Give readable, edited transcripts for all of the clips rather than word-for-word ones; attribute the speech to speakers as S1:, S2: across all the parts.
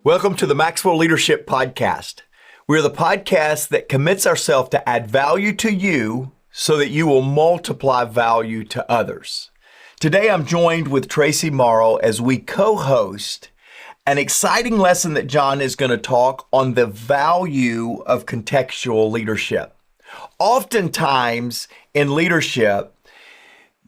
S1: Welcome to the Maxwell Leadership Podcast. We're the podcast that commits ourselves to add value to you so that you will multiply value to others. Today I'm joined with Traci Morrow as we co-host an exciting lesson that John is going to talk on the value of contextual leadership. Oftentimes in leadership,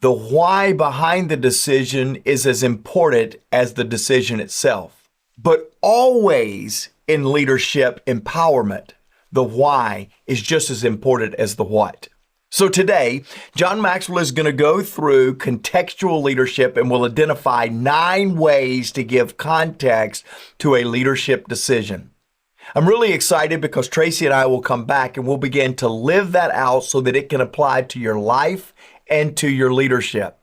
S1: the why behind the decision is as important as the decision itself. But always in leadership empowerment, the why is just as important as the what. So today, John Maxwell is going to go through contextual leadership and will identify 9 ways to give context to a leadership decision. I'm really excited because Traci and I will come back and we'll begin to live that out so that it can apply to your life and to your leadership.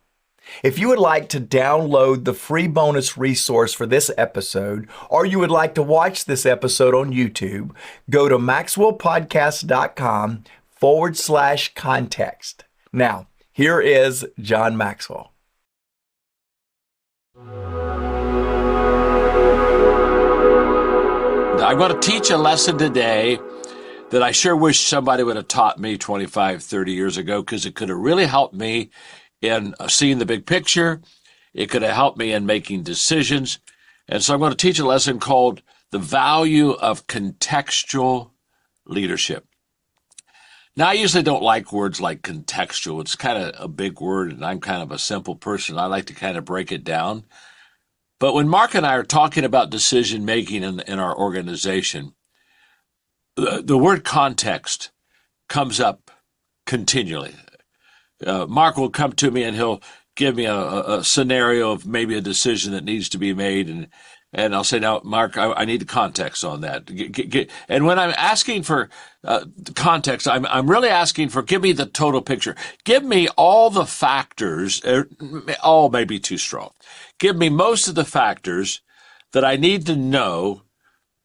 S1: If you would like to download the free bonus resource for this episode, or you would like to watch this episode on YouTube, go to maxwellpodcast.com/context. Now, here is John Maxwell.
S2: I'm going to teach a lesson today that I sure wish somebody would have taught me 25, 30 years ago, because it could have really helped me in seeing the big picture. It could have helped me in making decisions. And so I'm going to teach a lesson called The Value of Contextual Leadership. Now, I usually don't like words like contextual. It's kind of a big word, and I'm kind of a simple person. I like to kind of break it down. But when Mark and I are talking about decision making in our organization, the word context comes up continually. Mark will come to me and he'll give me a scenario of maybe a decision that needs to be made. And I'll say, now, Mark, I need the context on that. And when I'm asking for context, I'm really asking for, give me the total picture. Give me all the factors, all may be too strong. Give me most of the factors that I need to know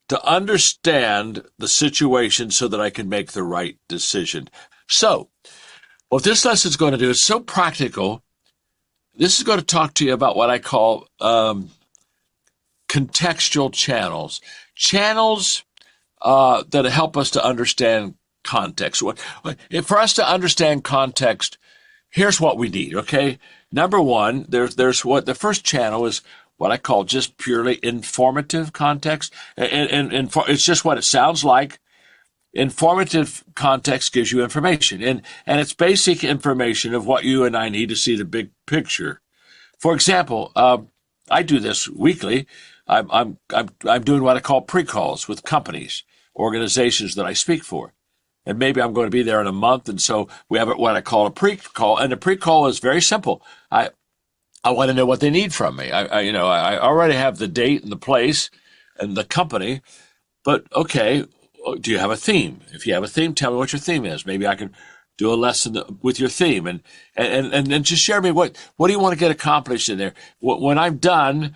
S2: to understand the situation so that I can make the right decision. So, what this lesson is going to do is so practical. This is going to talk to you about what I call contextual channels. Channels that help us to understand context. For us to understand context, here's what we need, okay? Number one, there's what the first channel is, what I call just purely informative context. And it's just what it sounds like. Informative context gives you information, and it's basic information of what you and I need to see the big picture. For example, I do this weekly. I'm doing what I call pre-calls with companies, organizations that I speak for, and maybe I'm going to be there in a month, and so we have what I call a pre-call, and the pre-call is very simple. I want to know what they need from me. I already have the date and the place and the company, but okay. Do you have a theme? If you have a theme, tell me what your theme is. Maybe I can do a lesson with your theme, and just share me what do you want to get accomplished in there. When I'm done,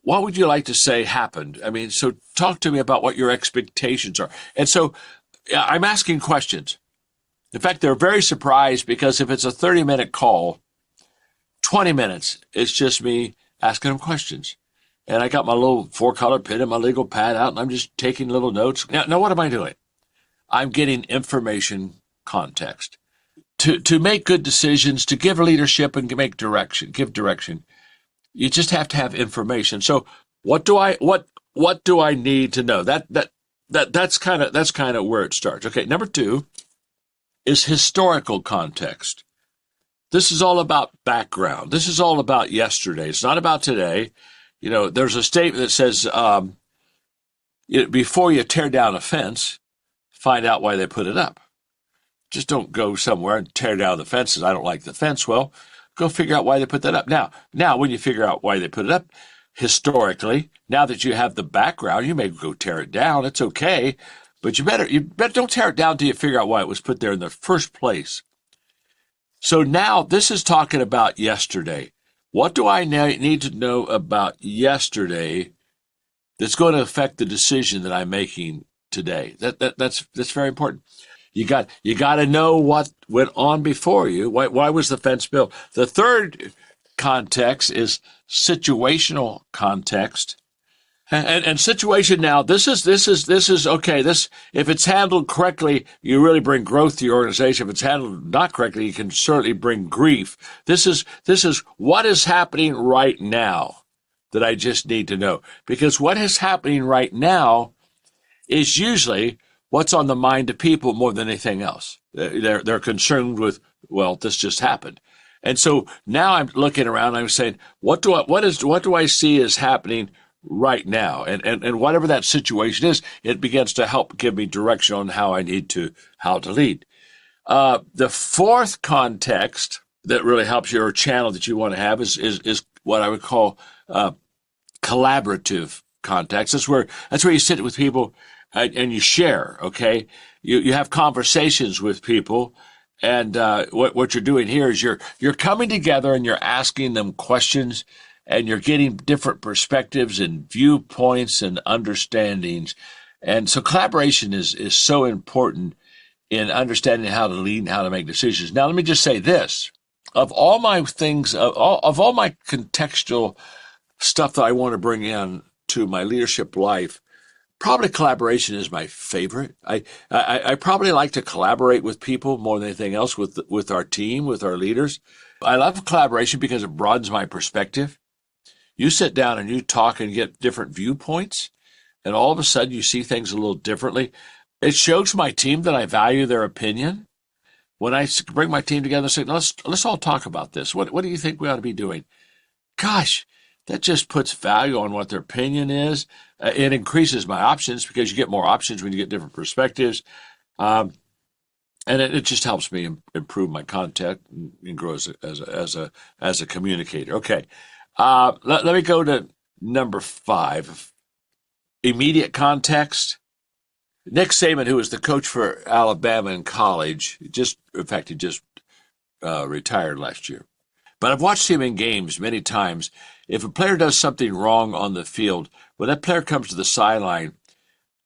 S2: what would you like to say happened? I mean, so talk to me about what your expectations are. And so I'm asking questions. In fact, they're very surprised because if it's a 30-minute call, 20 minutes is just me asking them questions. And I got my little 4-color pen and my legal pad out, and I'm just taking little notes. Now what am I doing? I'm getting information context. To make good decisions, to give leadership and give direction, you just have to have information. So what do I need to know? That's kind of where it starts. Okay, number 2 is historical context. This is all about background. This is all about yesterday. It's not about today. You know, there's a statement that says, before you tear down a fence, find out why they put it up. Just don't go somewhere and tear down the fences. I don't like the fence. Well, go figure out why they put that up. Now, when you figure out why they put it up, historically, now that you have the background, you may go tear it down. It's okay, but you better don't tear it down until you figure out why it was put there in the first place. So now this is talking about yesterday. What do I need to know about yesterday that's going to affect the decision that I'm making today? That's very important. You got to know what went on before you. Why was the fence built? The third context is situational context. And situation now, this is okay. This, if it's handled correctly, you really bring growth to your organization. If it's handled not correctly, you can certainly bring grief. This is what is happening right now that I just need to know. Because what is happening right now is usually what's on the mind of people more than anything else. They're concerned with, well, this just happened. And so now I'm looking around, I'm saying, what do I see is happening right now? And whatever that situation is, it begins to help give me direction on how to lead. The fourth context that really helps you, or channel that you want to have, is what I would call collaborative context. That's where you sit with people and you share. Okay, you have conversations with people. And what you're doing here is you're coming together and you're asking them questions, and you're getting different perspectives and viewpoints and understandings. And so collaboration is so important in understanding how to lead and how to make decisions. Now, let me just say this. Of all my things, of all my contextual stuff that I want to bring in to my leadership life, probably collaboration is my favorite. I probably like to collaborate with people more than anything else, with our team, with our leaders. I love collaboration because it broadens my perspective. You sit down and you talk and get different viewpoints, and all of a sudden you see things a little differently. It shows my team that I value their opinion. When I bring my team together and say, let's all talk about this. What do you think we ought to be doing? Gosh, that just puts value on what their opinion is. It increases my options because you get more options when you get different perspectives. And it just helps me improve my content and grow as a communicator. Okay. Let me go to number 5, immediate context. Nick Saban, who was the coach for Alabama in college, he just retired last year. But I've watched him in games many times. If a player does something wrong on the field, when that player comes to the sideline,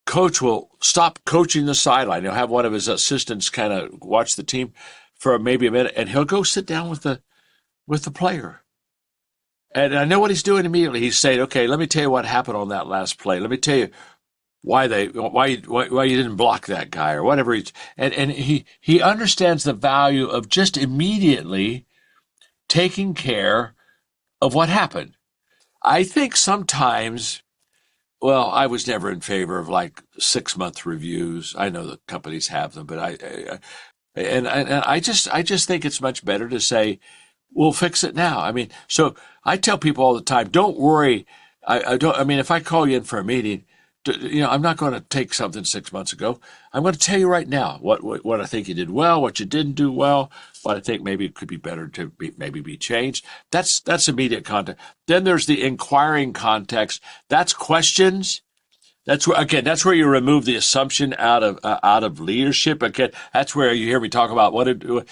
S2: coach will stop coaching the sideline. He'll have one of his assistants kind of watch the team for maybe a minute, and he'll go sit down with the player. And I know what he's doing immediately. He's saying, okay, let me tell you what happened on that last play. Let me tell you why you didn't block that guy, or whatever. And he understands the value of just immediately taking care of what happened. I think sometimes, well, I was never in favor of like 6-month reviews. I know the companies have them, but I just think it's much better to say, we'll fix it now. I mean, so I tell people all the time, don't worry. I mean, if I call you in for a meeting, I'm not going to take something 6 months ago. I'm going to tell you right now what I think you did well, what you didn't do well, what I think maybe could be better to be changed. That's immediate context. Then there's the inquiring context. That's questions. That's where you remove the assumption out of leadership. Again, that's where you hear me talk about what do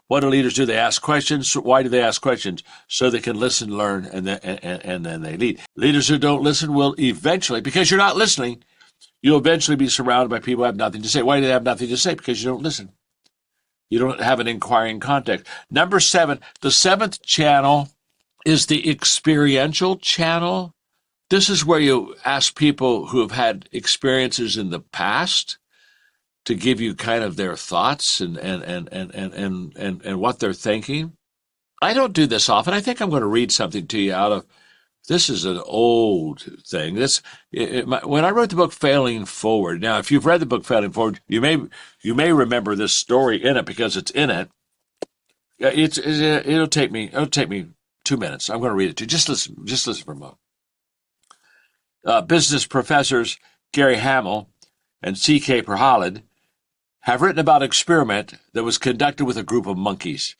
S2: leaders do? They ask questions. Why do they ask questions? So they can listen, learn, and then they lead. Leaders who don't listen will eventually, because you're not listening, you'll eventually be surrounded by people who have nothing to say. Why do they have nothing to say? Because you don't listen. You don't have an inquiring context. Number 7, the 7th channel is the experiential channel. This is where you ask people who have had experiences in the past to give you kind of their thoughts and what they're thinking. I don't do this often. I think I'm going to read something to you out of, this is an old thing. When I wrote the book Failing Forward. Now, if you've read the book Failing Forward, you may remember this story in it because it's in it. It'll take me 2 minutes. I'm going to read it to you. Just listen for a moment. Business professors Gary Hamel and C.K. Perhalid have written about an experiment that was conducted with a group of monkeys.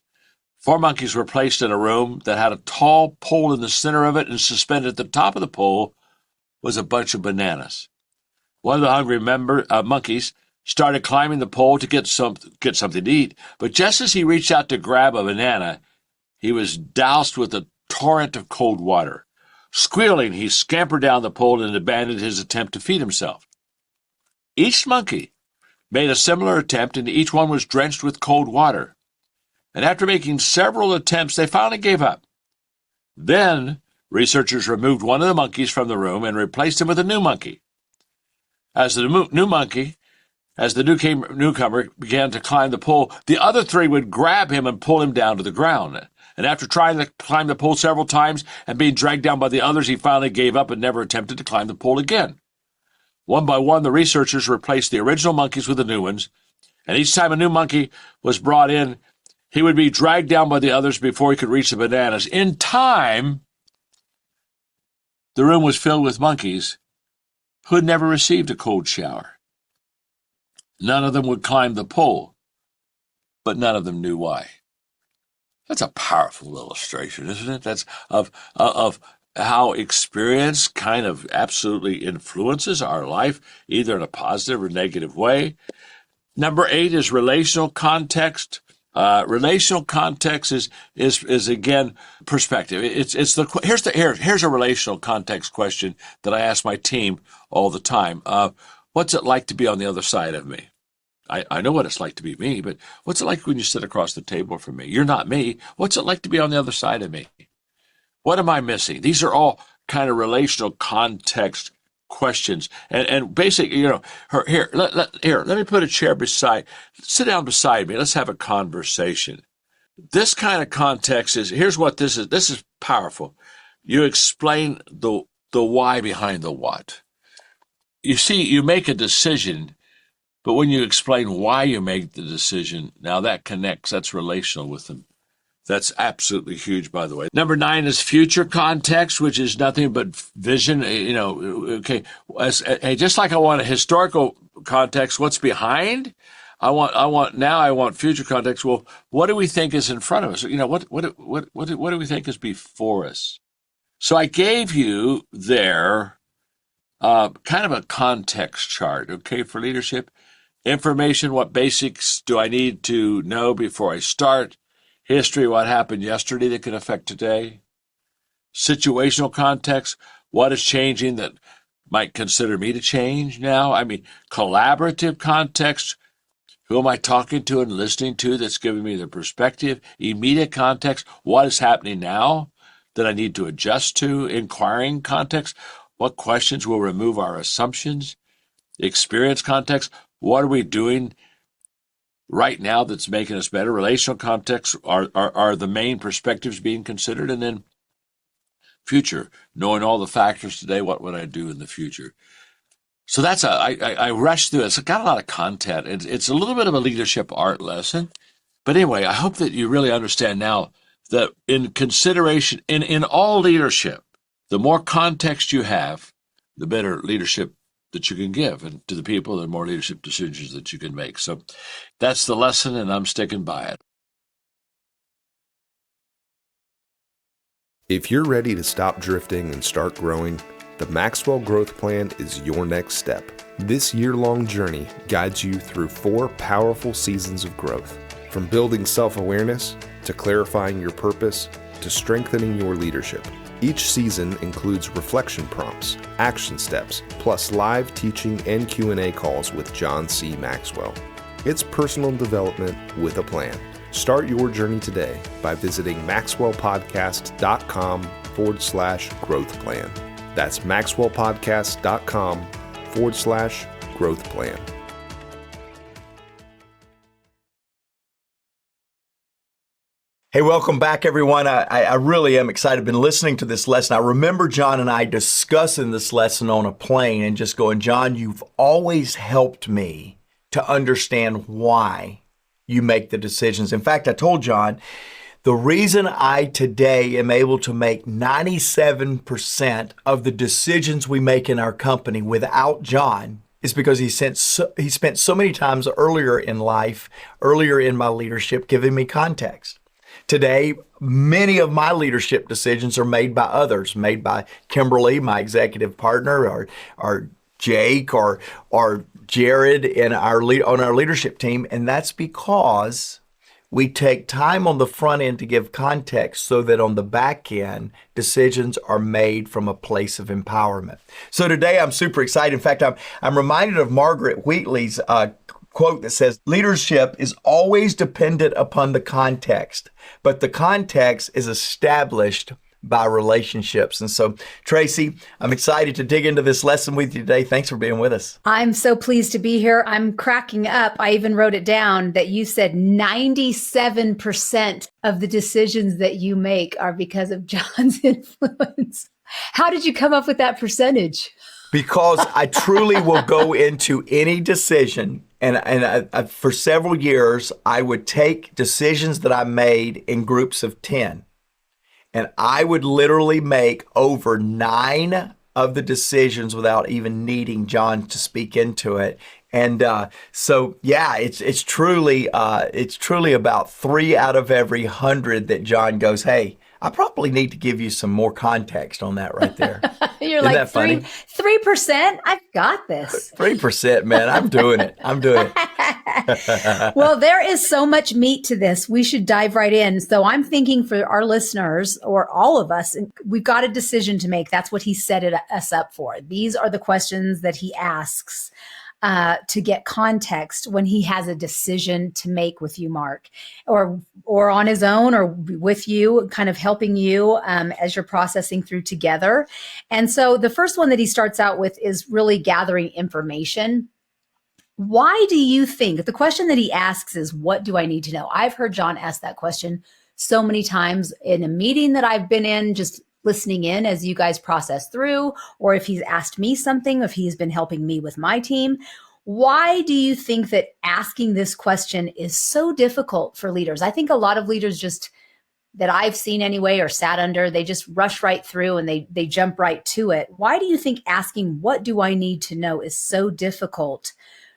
S2: 4 monkeys were placed in a room that had a tall pole in the center of it, and suspended at the top of the pole was a bunch of bananas. One of the hungry monkeys started climbing the pole to get something to eat, but just as he reached out to grab a banana, he was doused with a torrent of cold water. Squealing, he scampered down the pole and abandoned his attempt to feed himself. Each monkey made a similar attempt, and each one was drenched with cold water. And after making several attempts, they finally gave up. Then Researchers removed one of the monkeys from the room and replaced him with a new monkey. As the newcomer began to climb the pole, the other three would grab him and pull him down to the ground. And after trying to climb the pole several times and being dragged down by the others, he finally gave up and never attempted to climb the pole again. One by one, the researchers replaced the original monkeys with the new ones, and each time a new monkey was brought in, he would be dragged down by the others before he could reach the bananas. In time, the room was filled with monkeys who had never received a cold shower. None of them would climb the pole, but none of them knew why. That's a powerful illustration, isn't it? That's of how experience kind of absolutely influences our life, either in a positive or negative way. Number 8 is relational context. Relational context is again perspective. Here's a relational context question that I ask my team all the time. What's it like to be on the other side of me? I know what it's like to be me, but what's it like when you sit across the table from me? You're not me. What's it like to be on the other side of me? What am I missing? These are all kind of relational context questions. And basically, let me put a chair sit down beside me. Let's have a conversation. This kind of context here's what this is. This is powerful. You explain the why behind the what. You see, you make a decision, but when you explain why you make the decision, now that connects, that's relational with them. That's absolutely huge, by the way. Number 9 is future context, which is nothing but vision. Okay, just like I want a historical context, what's behind? I want future context. Well, what do we think is in front of us? What do we think is before us? So I gave you there kind of a context chart, okay, for leadership. Information, what basics do I need to know before I start? History, what happened yesterday that can affect today. Situational context, what is changing that might consider me to change now? Collaborative context, who am I talking to and listening to that's giving me the perspective? Immediate context, what is happening now that I need to adjust to? Inquiring context, what questions will remove our assumptions? Experience context, what are we doing right now that's making us better? Relational context are the main perspectives being considered. And then future, knowing all the factors today, what would I do in the future? So that's I rushed through it. It's got a lot of content. It's a little bit of a leadership art lesson. But anyway, I hope that you really understand now that in consideration, in all leadership, the more context you have, the better leadership that you can give and to the people, the more leadership decisions that you can make. So that's the lesson, and I'm sticking by it.
S3: If you're ready to stop drifting and start growing, the Maxwell Growth Plan is your next step. This year-long journey guides you through 4 powerful seasons of growth, from building self-awareness to clarifying your purpose to strengthening your leadership. Each season includes reflection prompts, action steps, plus live teaching and Q&A calls with John C. Maxwell. It's personal development with a plan. Start your journey today by visiting maxwellpodcast.com/growth plan. That's maxwellpodcast.com/growth plan.
S1: Hey, welcome back, everyone. I really am excited. I've been listening to this lesson. I remember John and I discussing this lesson on a plane and just going, John, you've always helped me to understand why you make the decisions. In fact, I told John, the reason I today am able to make 97% of the decisions we make in our company without John is because he spent so many times earlier in life, earlier in my leadership, giving me context. Today, many of my leadership decisions are made by others, made by Kimberly, my executive partner, or Jake, or Jared on our leadership team. And that's because we take time on the front end to give context so that on the back end, decisions are made from a place of empowerment. So today I'm super excited. In fact, I'm reminded of Margaret Wheatley's quote that says, leadership is always dependent upon the context, but the context is established by relationships. And so, Traci, I'm excited to dig into this lesson with you today. Thanks for being with us.
S4: I'm so pleased to be here. I'm cracking up. I even wrote it down that you said 97% of the decisions that you make are because of John's influence. How did you come up with that percentage?
S1: Because I truly will go into any decision, and I, for several years, I would take decisions that I made in groups of 10, and I would literally make over 9 of the decisions without even needing John to speak into it. And so, yeah, it's truly about 3 out of every 100 that John goes, hey, I probably need to give you some more context on that right there.
S4: You're
S1: Isn't
S4: like
S1: that funny?
S4: 3%. I've got this.
S1: 3%, man. I'm doing it.
S4: Well, there is so much meat to this. We should dive right in. So I'm thinking for our listeners or all of us, we've got a decision to make. That's what he set us up for. These are the questions that he asks to get context when he has a decision to make with you, Mark, or on his own or with you, kind of helping you as you're processing through together. And so the first one that he starts out with is really gathering information. Why do you think, the question that he asks is, what do I need to know? I've heard John ask that question so many times in a meeting that I've been in, just listening in as you guys process through, or if he's asked me something, if he's been helping me with my team. Why do you think that asking this question is so difficult for leaders? I think a lot of leaders just, that I've seen anyway, or sat under, they just rush right through and they jump right to it. Why do you think asking, what do I need to know, is so difficult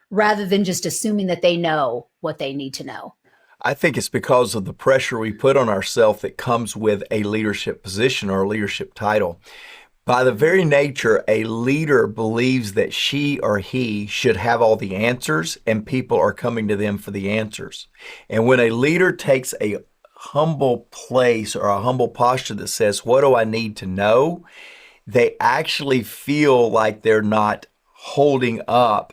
S4: rather than just assuming that they know what they need to know?
S1: I think it's because of the pressure we put on ourselves that comes with a leadership position or a leadership title. By the very nature, a leader believes that she or he should have all the answers and people are coming to them for the answers. And when a leader takes a humble place or a humble posture that says, what do I need to know? They actually feel like they're not holding up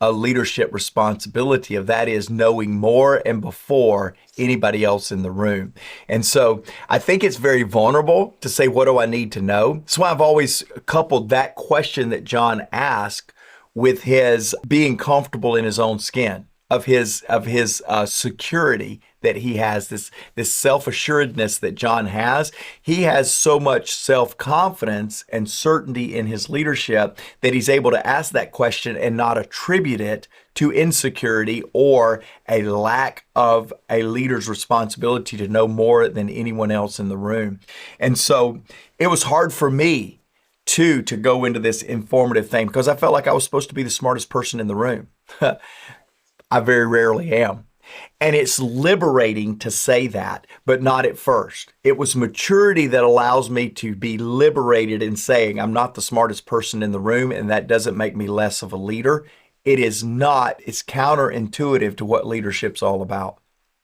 S1: a leadership responsibility of, that is, knowing more and before anybody else in the room. And so I think it's very vulnerable to say, what do I need to know? That's why I've always coupled that question that John asked with his being comfortable in his own skin, of his security that he has, this self-assuredness that John has. He has so much self-confidence and certainty in his leadership that he's able to ask that question and not attribute it to insecurity or a lack of a leader's responsibility to know more than anyone else in the room. And so it was hard for me to go into this informative thing because I felt like I was supposed to be the smartest person in the room. I very rarely am. And it's liberating to say that, but not at first. It was maturity that allows me to be liberated in saying I'm not the smartest person in the room, and that doesn't make me less of a leader. It is not. It's counterintuitive to what leadership's all about.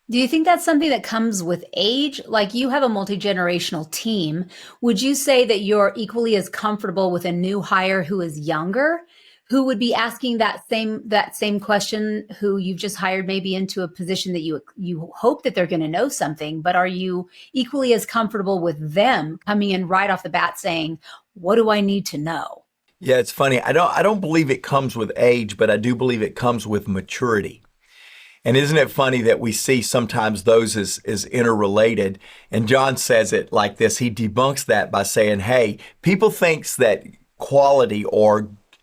S4: Do you think that's something that comes with age? Like, you have a multi-generational team. Would you say that you're equally as comfortable with a new hire who is younger, who would be asking that same question, who you've just hired maybe into a position that you hope that they're going to know something, but are you equally as comfortable with them coming in right off the bat saying, what do I need to know?
S1: Yeah, it's funny. I don't believe it comes with age, but I do believe it comes with maturity. And isn't it funny that we see sometimes those as interrelated? And John says it like this. He debunks that by saying, hey, people thinks that quality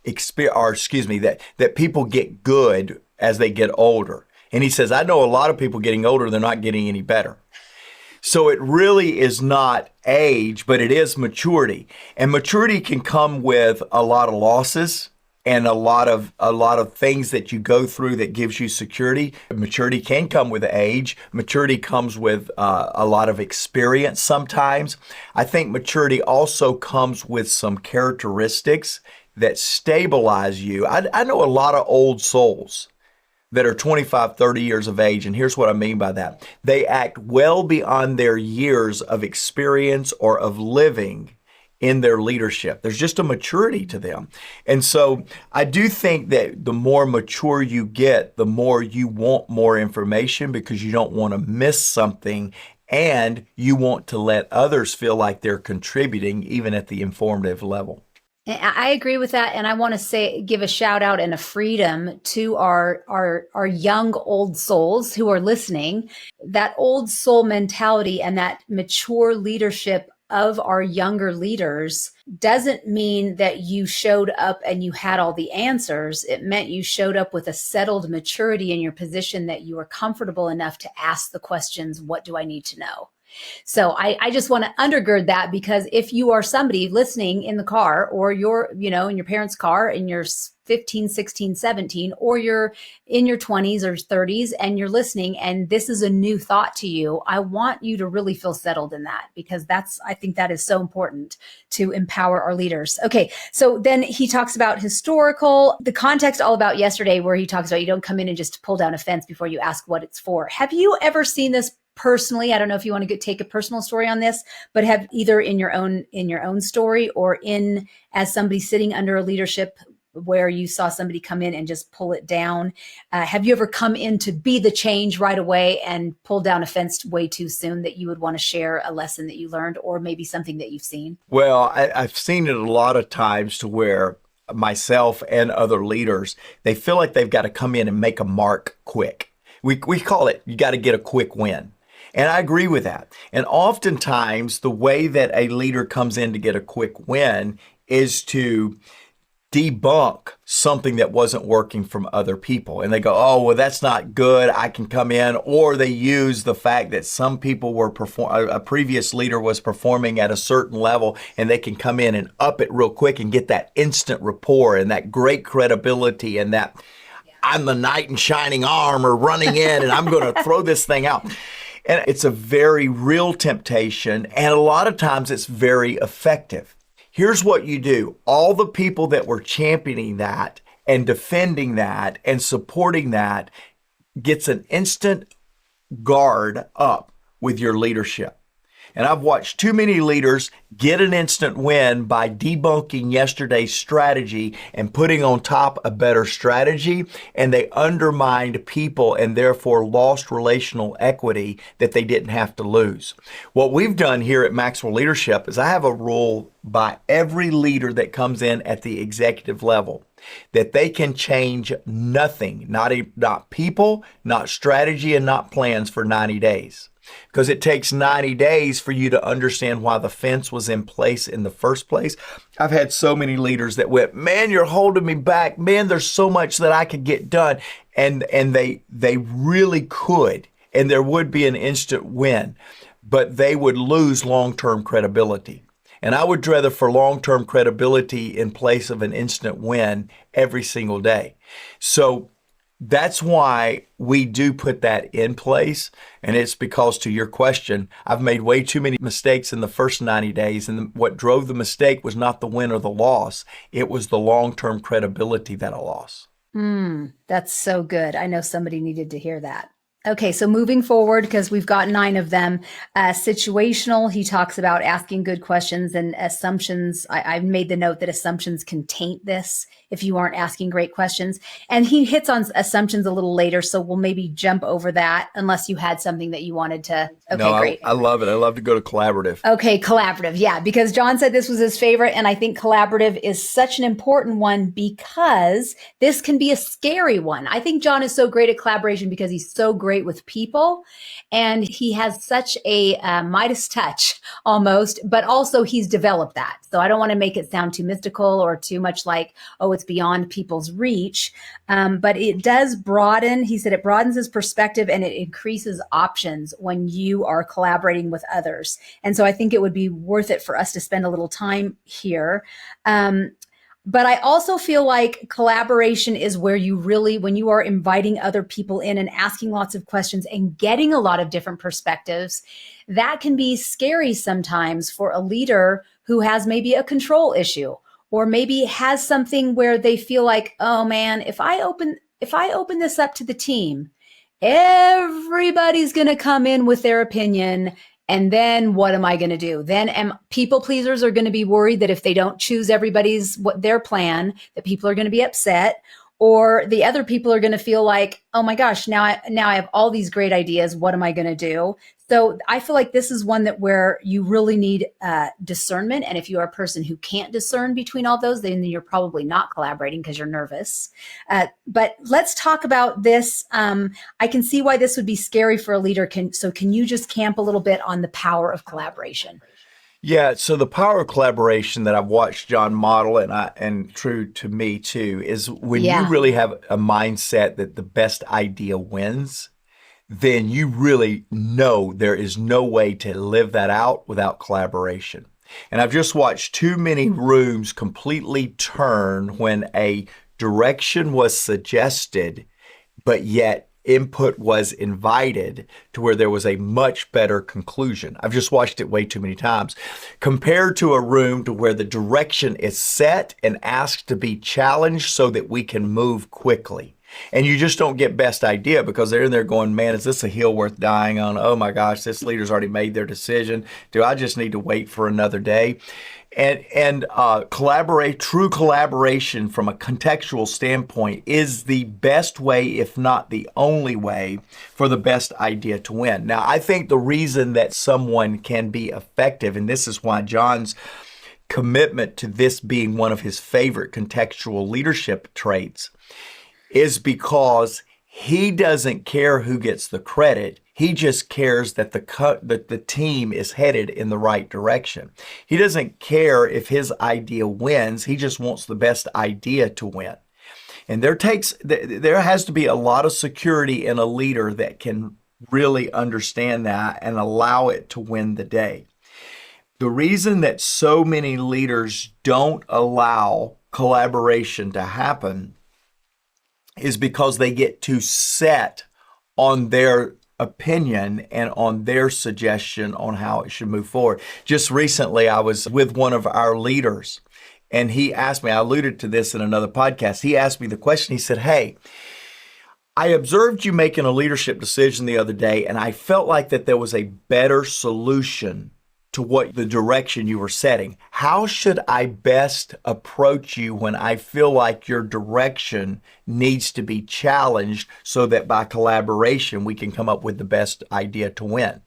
S1: that people get good as they get older. And he says, I know a lot of people getting older, they're not getting any better. So it really is not age, but it is maturity. And maturity can come with a lot of losses and a lot of things that you go through that gives you security. Maturity can come with age. Maturity comes with a lot of experience sometimes. I think maturity also comes with some characteristics that stabilize you. I know a lot of old souls that are 25, 30 years of age, and here's what I mean by that. They act well beyond their years of experience or of living in their leadership. There's just a maturity to them. And so I do think that the more mature you get, the more you want more information because you don't want to miss something and you want to let others feel like they're contributing even at the informative level.
S4: I agree with that, and I want to give a shout out and a freedom to our young old souls who are listening. That old soul mentality and that mature leadership of our younger leaders doesn't mean that you showed up and you had all the answers. It meant you showed up with a settled maturity in your position, that you were comfortable enough to ask the questions, what do I need to know? So I just want to undergird that, because if you are somebody listening in the car, or you're, in your parents' car and you're 15, 16, 17, or you're in your 20s or 30s and you're listening and this is a new thought to you, I want you to really feel settled in that, because I think that is so important to empower our leaders. Okay. So then he talks about historical, the context all about yesterday, where he talks about you don't come in and just pull down a fence before you ask what it's for. Have you ever seen this personally? I don't know if you want to take a personal story on this, but have either in your own story, or as somebody sitting under a leadership where you saw somebody come in and just pull it down. Have you ever come in to be the change right away and pull down a fence way too soon, that you would want to share a lesson that you learned, or maybe something that you've seen?
S1: Well, I've seen it a lot of times to where myself and other leaders, they feel like they've got to come in and make a mark quick. We call it, you got to get a quick win. And I agree with that. And oftentimes the way that a leader comes in to get a quick win is to debunk something that wasn't working from other people. And they go, oh, well, that's not good, I can come in. Or they use the fact that some people were a previous leader was performing at a certain level, and they can come in and up it real quick and get that instant rapport and that great credibility and that I'm the knight in shining armor running in and I'm going to throw this thing out. And it's a very real temptation, and a lot of times it's very effective. Here's what you do. All the people that were championing that and defending that and supporting that gets an instant guard up with your leadership. And I've watched too many leaders get an instant win by debunking yesterday's strategy and putting on top a better strategy, and they undermined people and therefore lost relational equity that they didn't have to lose. What we've done here at Maxwell Leadership is I have a rule by every leader that comes in at the executive level that they can change nothing, not people, not strategy, and not plans for 90 days. Because it takes 90 days for you to understand why the fence was in place in the first place. I've had so many leaders that went, man, you're holding me back. Man, there's so much that I could get done. And they really could. And there would be an instant win, but they would lose long-term credibility. And I would rather for long-term credibility in place of an instant win every single day. So that's why we do put that in place. And it's because, to your question, I've made way too many mistakes in the first 90 days. And what drove the mistake was not the win or the loss. It was the long-term credibility that I lost.
S4: That's so good. I know somebody needed to hear that. Okay, so moving forward, because we've got 9 of them, situational, he talks about asking good questions and assumptions. I've made the note that assumptions can taint this if you aren't asking great questions. And he hits on assumptions a little later, so we'll maybe jump over that unless you had something that you wanted to. Okay,
S1: no,
S4: great.
S1: I love it. I love to go to collaborative.
S4: Okay, collaborative. Yeah, because John said this was his favorite. And I think collaborative is such an important one because this can be a scary one. I think John is so great at collaboration because he's so great with people. And he has such a Midas touch almost, but also he's developed that. So I don't want to make it sound too mystical or too much like, oh, it's beyond people's reach. But it does broaden. He said it broadens his perspective and it increases options when you are collaborating with others. And so I think it would be worth it for us to spend a little time here. But I also feel like collaboration is where you really, when you are inviting other people in and asking lots of questions and getting a lot of different perspectives, that can be scary sometimes for a leader who has maybe a control issue or maybe has something where they feel like, oh man, if I open this up to the team, everybody's going to come in with their opinion. And then what am I going to do? Then people pleasers are going to be worried that if they don't choose their plan, that people are going to be upset, or the other people are going to feel like, oh my gosh, now I have all these great ideas. What am I going to do? So I feel like this is one that where you really need discernment. And if you are a person who can't discern between all those, then you're probably not collaborating because you're nervous. But let's talk about this. I can see why this would be scary for a leader. Can you just camp a little bit on the power of collaboration?
S1: Yeah, so the power of collaboration that I've watched John model and true to me too is when you really have a mindset that the best idea wins, then you really know there is no way to live that out without collaboration. And I've just watched too many rooms completely turn when a direction was suggested, but yet input was invited to where there was a much better conclusion. I've just watched it way too many times. Compared to a room to where the direction is set and asked to be challenged so that we can move quickly. And you just don't get best idea because they're in there going, man, is this a hill worth dying on? Oh my gosh, this leader's already made their decision. Do I just need to wait for another day? And true collaboration from a contextual standpoint is the best way, if not the only way, for the best idea to win. Now, I think the reason that someone can be effective, and this is why John's commitment to this being one of his favorite contextual leadership traits, is because he doesn't care who gets the credit. He just cares that the team is headed in the right direction. He doesn't care if his idea wins. He just wants the best idea to win. And there has to be a lot of security in a leader that can really understand that and allow it to win the day. The reason that so many leaders don't allow collaboration to happen is because they get too set on their opinion and on their suggestion on how it should move forward. Just recently, I was with one of our leaders, and he asked me, I alluded to this in another podcast, he asked me the question, he said, hey, I observed you making a leadership decision the other day, and I felt like that there was a better solution to what the direction you were setting. How should I best approach you when I feel like your direction needs to be challenged so that by collaboration we can come up with the best idea to win?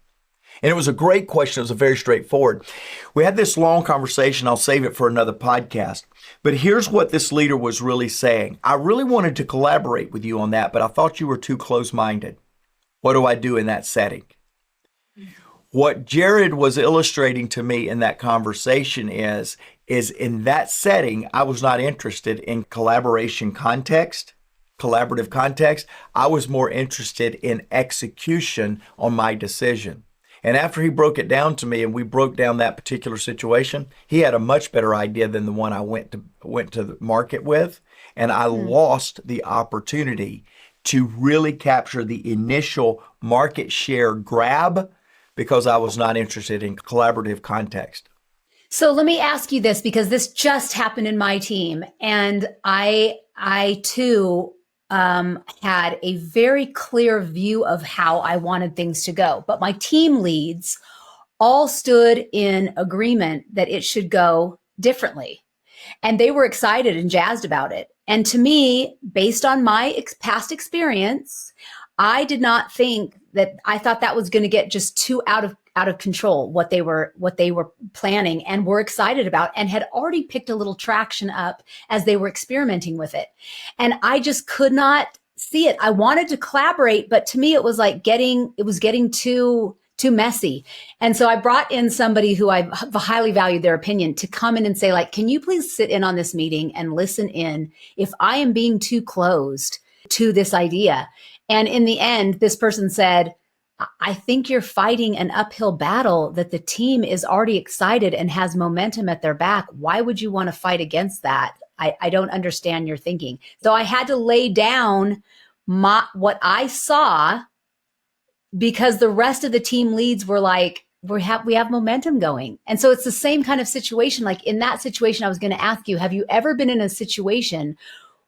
S1: And it was a great question. It was a very straightforward. We had this long conversation. I'll save it for another podcast. But here's what this leader was really saying. I really wanted to collaborate with you on that, but I thought you were too close-minded. What do I do in that setting? What Jared was illustrating to me in that conversation is in that setting, I was not interested in collaborative context. I was more interested in execution on my decision. And after he broke it down to me and we broke down that particular situation, he had a much better idea than the one I went to the market with. And I lost the opportunity to really capture the initial market share grab because I was not interested in collaborative context.
S4: So let me ask you this, because this just happened in my team. And I too had a very clear view of how I wanted things to go. But my team leads all stood in agreement that it should go differently. And they were excited and jazzed about it. And to me, based on my past experience, I did not think that I thought that was going to get just too out of control, what they were planning and were excited about and had already picked a little traction up as they were experimenting with it. And I just could not see it. I wanted to collaborate, but to me, it was getting too messy. And so I brought in somebody who I highly valued their opinion to come in and say, like, can you please sit in on this meeting and listen in if I am being too closed to this idea? And in the end, this person said, I think you're fighting an uphill battle that the team is already excited and has momentum at their back. Why would you want to fight against that? I don't understand your thinking. So I had to lay down what I saw because the rest of the team leads were like, we have momentum going. And so it's the same kind of situation. Like in that situation, I was going to ask you, have you ever been in a situation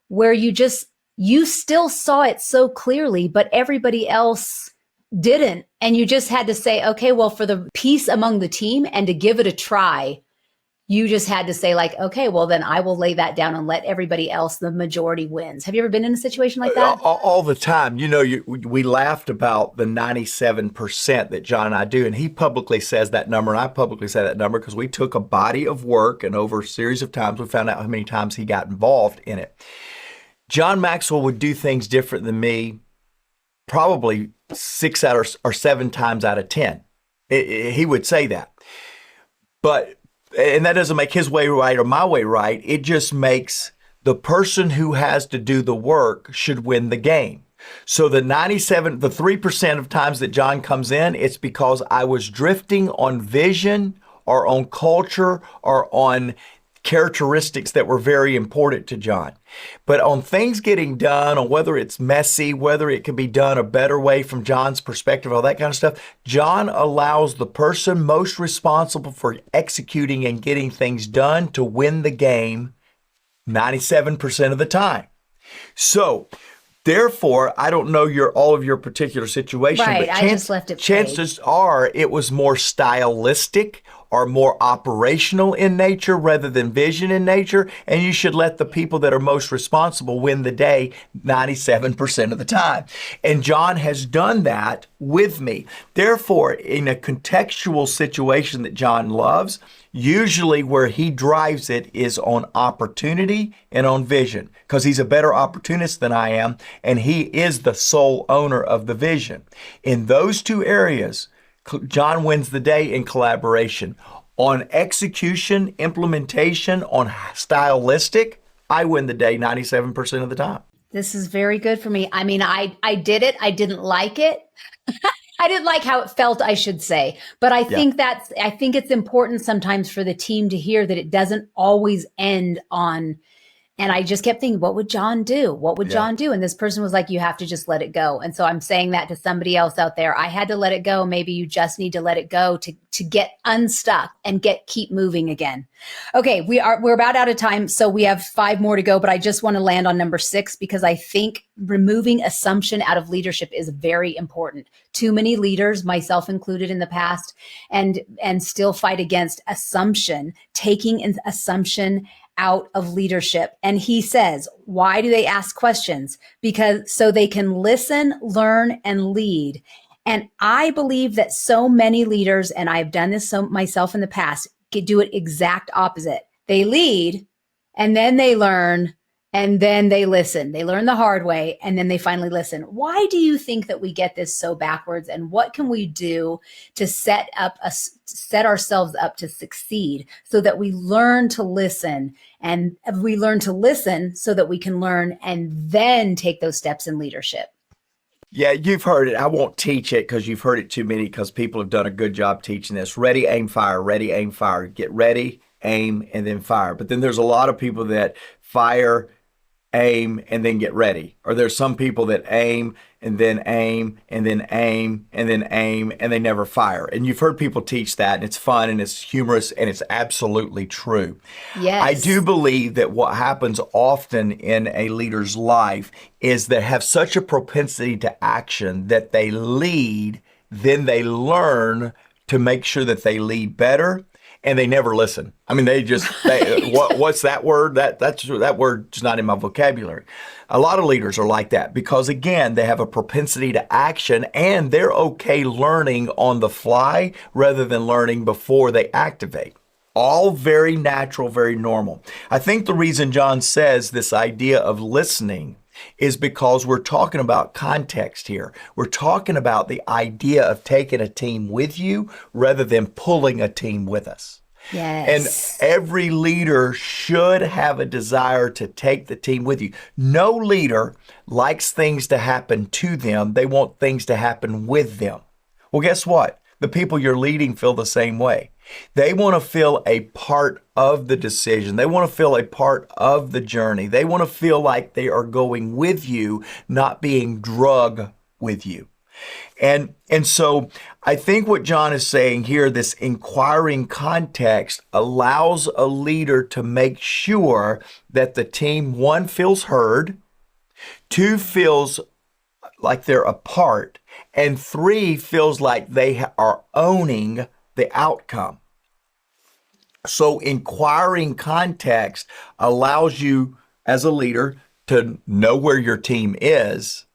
S4: where you still saw it so clearly, but everybody else didn't. And you just had to say, okay, well, for the peace among the team and to give it a try, you just had to say like, okay, well then I will lay that down and let everybody else, the majority wins. Have you ever been in a situation like that?
S1: All the time. We laughed about the 97% that John and I do, and he publicly says that number, and I publicly say that number because we took a body of work, and over a series of times, we found out how many times he got involved in it. John Maxwell would do things different than me probably 6 out or 7 times out of 10. He would say that. And that doesn't make his way right or my way right. It just makes the person who has to do the work should win the game. So the 3% of times that John comes in, it's because I was drifting on vision or on culture or on characteristics that were very important to John. But on things getting done, on whether it's messy, whether it can be done a better way from John's perspective, all that kind of stuff, John allows the person most responsible for executing and getting things done to win the game 97% of the time. So, therefore, I don't know all of your particular situation,
S4: right,
S1: but
S4: I just left it
S1: chances are it was more stylistic or more operational in nature rather than vision in nature, and you should let the people that are most responsible win the day 97% of the time. And John has done that with me. Therefore, in a contextual situation that John loves, usually where he drives it is on opportunity and on vision, because he's a better opportunist than I am, and he is the sole owner of the vision. In those two areas, John wins the day in collaboration. On execution, implementation, on stylistic, I win the day 97% of the time.
S4: This is very good for me. I mean, I did it. I didn't like it. I didn't like how it felt, I should say. But I think it's important sometimes for the team to hear that it doesn't always end on. And I just kept thinking, what would John do? What would John do? And this person was like, you have to just let it go. And so I'm saying that to somebody else out there. I had to let it go. Maybe you just need to let it go to get unstuck and keep moving again. Okay, we're about out of time. So we have 5 more to go, but I just want to land on number 6 because I think removing assumption out of leadership is very important. Too many leaders, myself included in the past, and still fight against assumption, taking an assumption out of leadership. And he says, why do they ask questions? Because so they can listen, learn, and lead. And I believe that so many leaders, and I've done this myself in the past, do it exact opposite. They lead, and then they learn, and then they listen. They learn the hard way, and then they finally listen. Why do you think that we get this so backwards? And what can we do to set ourselves up to succeed so that we learn to listen, and we learn to listen so that we can learn and then take those steps in leadership?
S1: Yeah, you've heard it. I won't teach it because you've heard it too many because people have done a good job teaching this. Ready, aim, fire. Ready, aim, fire. Get ready, aim, and then fire. But then there's a lot of people that fire, aim, and then get ready. Or there's some people that aim, and then aim, and then aim, and then aim, and they never fire. And you've heard people teach that, and it's fun, and it's humorous, and it's absolutely true.
S4: Yes.
S1: I do believe that what happens often in a leader's life is they have such a propensity to action that they lead, then they learn to make sure that they lead better, and they never listen. I mean, what's that word? That word's not in my vocabulary. A lot of leaders are like that because, again, they have a propensity to action and they're okay learning on the fly rather than learning before they activate. All very natural, very normal. I think the reason John says this idea of listening is because we're talking about context here. We're talking about the idea of taking a team with you rather than pulling a team with us.
S4: Yes.
S1: And every leader should have a desire to take the team with you. No leader likes things to happen to them. They want things to happen with them. Well, guess what? The people you're leading feel the same way. They want to feel a part of the decision. They want to feel a part of the journey. They want to feel like they are going with you, not being drug with you. And so I think what John is saying here, this inquiring context allows a leader to make sure that the team, 1, feels heard, 2, feels like they're a part, and 3, feels like they are owning the outcome. So inquiring context allows you as a leader to know where your team is,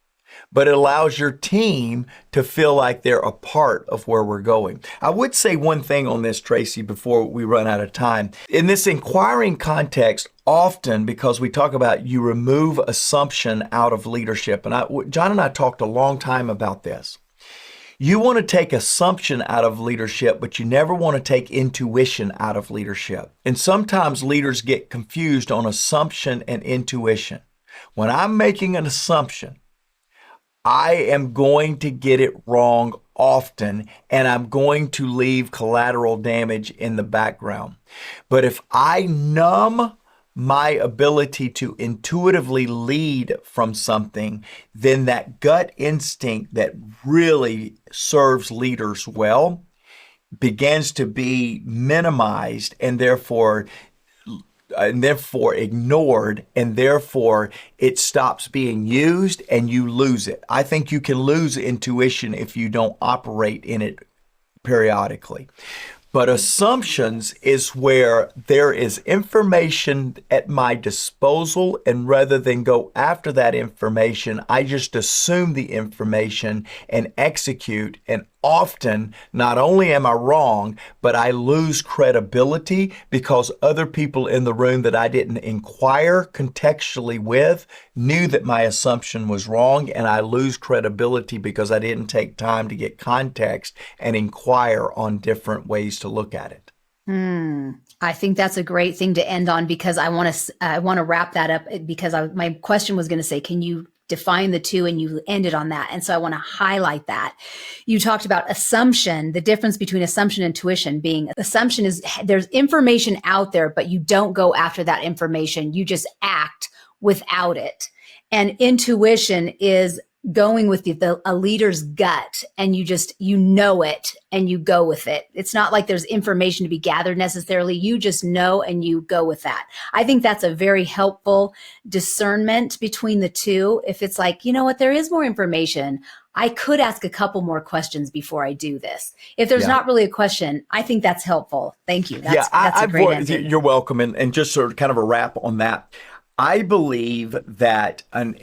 S1: but it allows your team to feel like they're a part of where we're going. I would say one thing on this, Traci, before we run out of time. In this inquiring context, often, because we talk about you remove assumption out of leadership, and John and I talked a long time about this. You want to take assumption out of leadership, but you never want to take intuition out of leadership. And sometimes leaders get confused on assumption and intuition. When I'm making an assumption, I am going to get it wrong often, and I'm going to leave collateral damage in the background. But if I numb my ability to intuitively lead from something, then that gut instinct that really serves leaders well begins to be minimized and therefore ignored, and therefore it stops being used and you lose it. I think you can lose intuition if you don't operate in it periodically. But assumptions is where there is information at my disposal, and rather than go after that information, I just assume the information and execute. And often, not only am I wrong, but I lose credibility because other people in the room that I didn't inquire contextually with knew that my assumption was wrong, and I lose credibility because I didn't take time to get context and inquire on different ways to look at it.
S4: I think that's a great thing to end on, because I want to wrap that up, because my question was going to say, can you define the two, and you ended on that. And so I want to highlight that. You talked about assumption, the difference between assumption and intuition being assumption is there's information out there, but you don't go after that information. You just act without it. And intuition is going with a leader's gut, and you know it and you go with it. It's not like there's information to be gathered necessarily. You just know and you go with that. I think that's a very helpful discernment between the two. If it's like, you know what, there is more information, I could ask a couple more questions before I do this. If there's not really a question, I think that's helpful. Thank you. That's a great ending.
S1: You're welcome. And just sort of kind of a wrap on that. I believe that an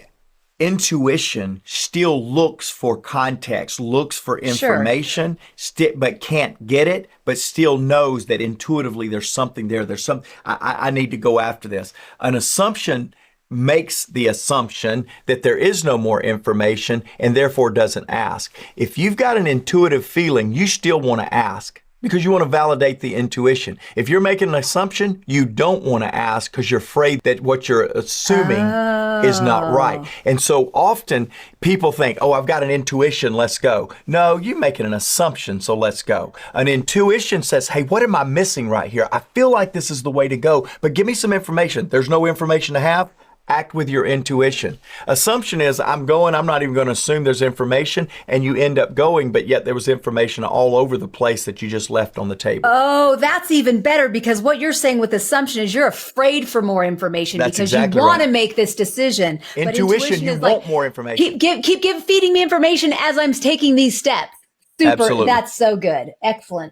S1: intuition still looks for context, looks for information, but can't get it, but still knows that intuitively there's something there. There's some, I need to go after this. An assumption makes the assumption that there is no more information and therefore doesn't ask. If you've got an intuitive feeling, you still want to ask, because you want to validate the intuition. If you're making an assumption, you don't want to ask because you're afraid that what you're assuming is not right. And so often people think, oh, I've got an intuition, let's go. No, you're making an assumption, so let's go. An intuition says, hey, what am I missing right here? I feel like this is the way to go, but give me some information. There's no information to have. Act with your intuition. Assumption is I'm not even going to assume there's information, and you end up going, but yet there was information all over the place that you just left on the table. Oh,
S4: that's even better, because what you're saying with assumption is you're afraid for more information.
S1: That's
S4: because
S1: exactly
S4: you want
S1: right.
S4: to make this decision.
S1: Intuition, you want more information.
S4: Keep feeding me information as I'm taking these steps. Super.
S1: Absolutely.
S4: That's so good. Excellent.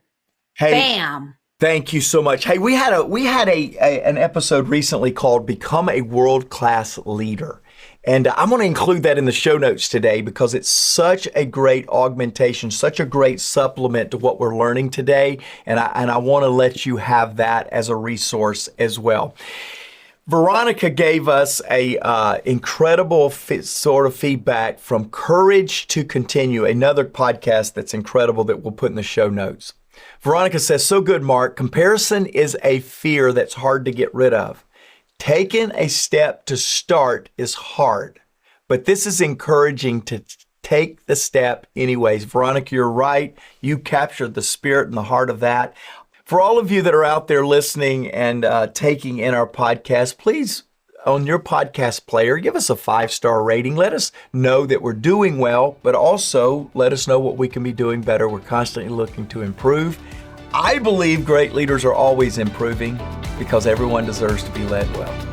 S1: Hey,
S4: Bam.
S1: Thank you so much. Hey, we had an episode recently called Become a World-Class Leader. And I'm going to include that in the show notes today because it's such a great augmentation, such a great supplement to what we're learning today. And I want to let you have that as a resource as well. Veronica gave us a incredible sort of feedback from Courage to Continue, another podcast that's incredible that we'll put in the show notes. Veronica says, so good, Mark. Comparison is a fear that's hard to get rid of. Taking a step to start is hard, but this is encouraging to take the step anyways. Veronica, you're right. You captured the spirit and the heart of that. For all of you that are out there listening and taking in our podcast, please, on your podcast player, give us a 5-star rating. Let us know that we're doing well, but also let us know what we can be doing better. We're constantly looking to improve. I believe great leaders are always improving because everyone deserves to be led well.